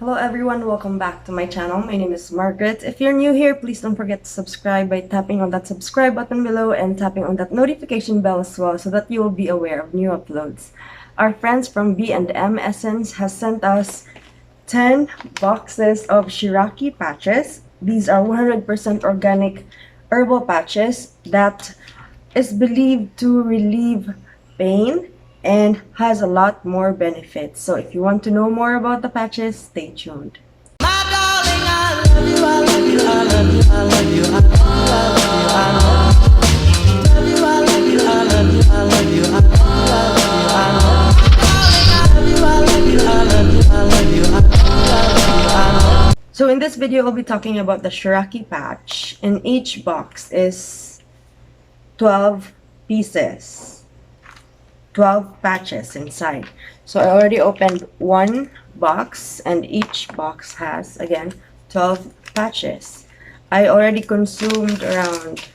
Hello everyone, welcome back to my channel. My name is Margaret. If you're new here, please don't forget to subscribe by tapping on that subscribe button below and tapping on that notification bell as well so that you will be aware of new uploads. Our friends from B&M Essence has sent us 10 boxes of Shiraki patches. These are 100% organic herbal patches that is believed to relieve pain and has a lot more benefits. So if you want to know more about the patches, stay tuned. So in this video, I'll be talking about the Shiraki patch, and each box is 12 pieces, 12 patches inside. So I already opened one box, and each box has, again, 12 patches. I already consumed around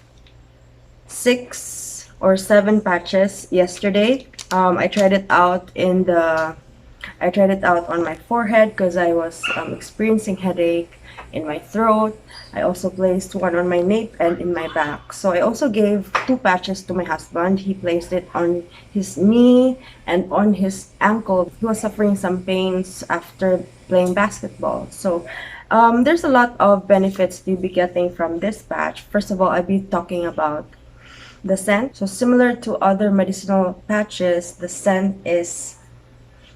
6 or 7 patches yesterday. I tried it out on my forehead because I was experiencing headache in my throat. I also placed one on my nape and in my back. So I also gave 2 patches to my husband. He placed it on his knee and on his ankle. He was suffering some pains after playing basketball. So there's a lot of benefits you'll be getting from this patch. First of all, I'll be talking about the scent. So similar to other medicinal patches, the scent is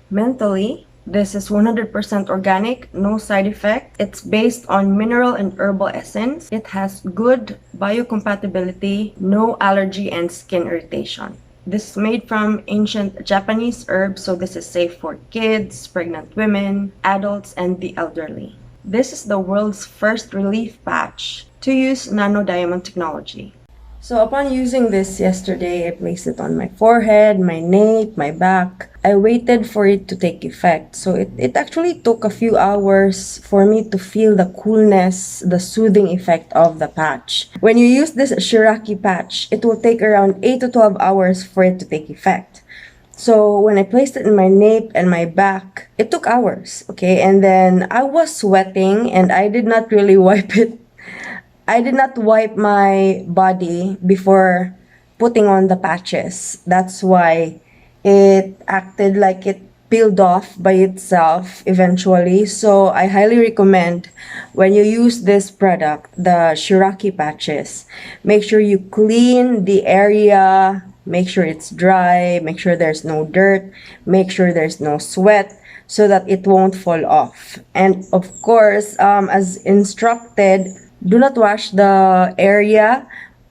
mentally. This is 100% organic, no side effect. It's based on mineral and herbal essence. It has good biocompatibility, no allergy and skin irritation. This is made from ancient Japanese herbs, so this is safe for kids, pregnant women, adults, and the elderly. This is the world's first relief patch to use nano-diamond technology. So upon using this yesterday, I placed it on my forehead, my nape, my back. I waited for it to take effect. So it actually took a few hours for me to feel the coolness, the soothing effect of the patch. When you use this Shiraki patch, it will take around 8 to 12 hours for it to take effect. So when I placed it in my nape and my back, it took hours, okay? And then I was sweating and I did not really wipe it. I did not wipe my body before putting on the patches. That's why it acted like it peeled off by itself eventually. So I highly recommend when you use this product, the Shiraki patches, make sure you clean the area, make sure it's dry, make sure there's no dirt, make sure there's no sweat, so that it won't fall off. And of course, as instructed, do not wash the area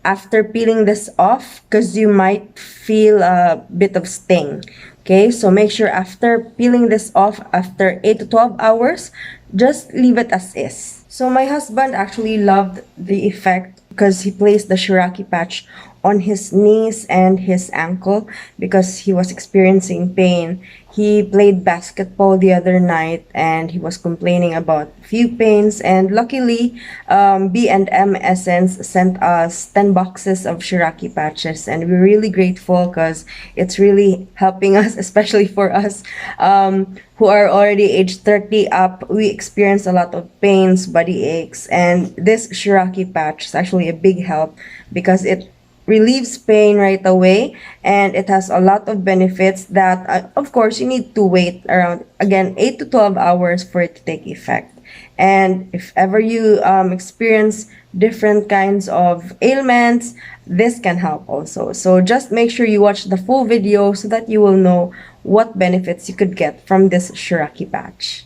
after peeling this off because you might feel a bit of sting. Okay, so make sure after peeling this off after 8 to 12 hours, just leave it as is. So my husband actually loved the effect because he placed the Shiraki patch on his knees and his ankle because he was experiencing pain. He played basketball the other night and he was complaining about a few pains, and luckily B&M Essence sent us 10 boxes of Shiraki patches, and we're really grateful because it's really helping us, especially for us who are already age 30 up. We experience a lot of pains, body aches, and this Shiraki patch is actually a big help because it relieves pain right away, and it has a lot of benefits that of course you need to wait around, again, 8 to 12 hours for it to take effect. And if ever you experience different kinds of ailments, this can help also. So just make sure you watch the full video so that you will know what benefits you could get from this Shiraki patch.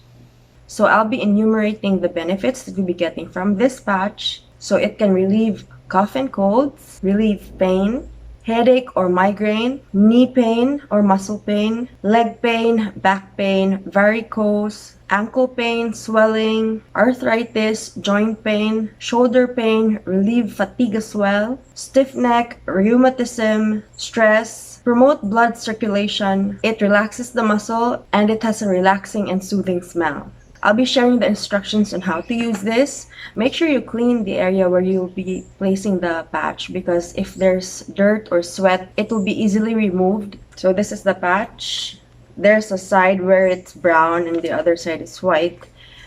So I'll be enumerating the benefits that you'll be getting from this patch. So it can relieve cough and colds, relieve pain, headache or migraine, knee pain or muscle pain, leg pain, back pain, varicose, ankle pain, swelling, arthritis, joint pain, shoulder pain, relieve fatigue as well, stiff neck, rheumatism, stress, promote blood circulation. It relaxes the muscle and it has a relaxing and soothing smell. I'll be sharing the instructions on how to use this. Make sure you clean the area where you'll be placing the patch because if there's dirt or sweat, it will be easily removed. So this is the patch. There's a side where it's brown and the other side is white.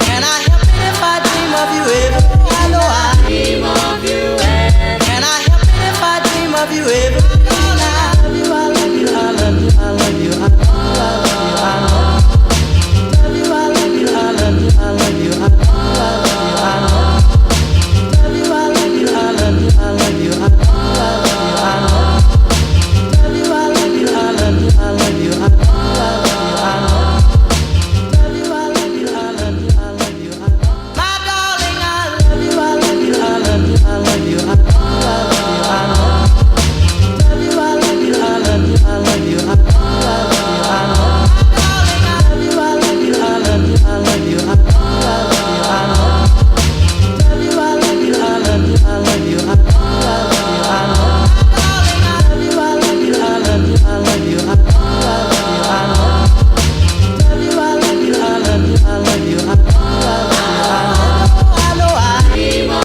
Can I help it if I dream of you ever?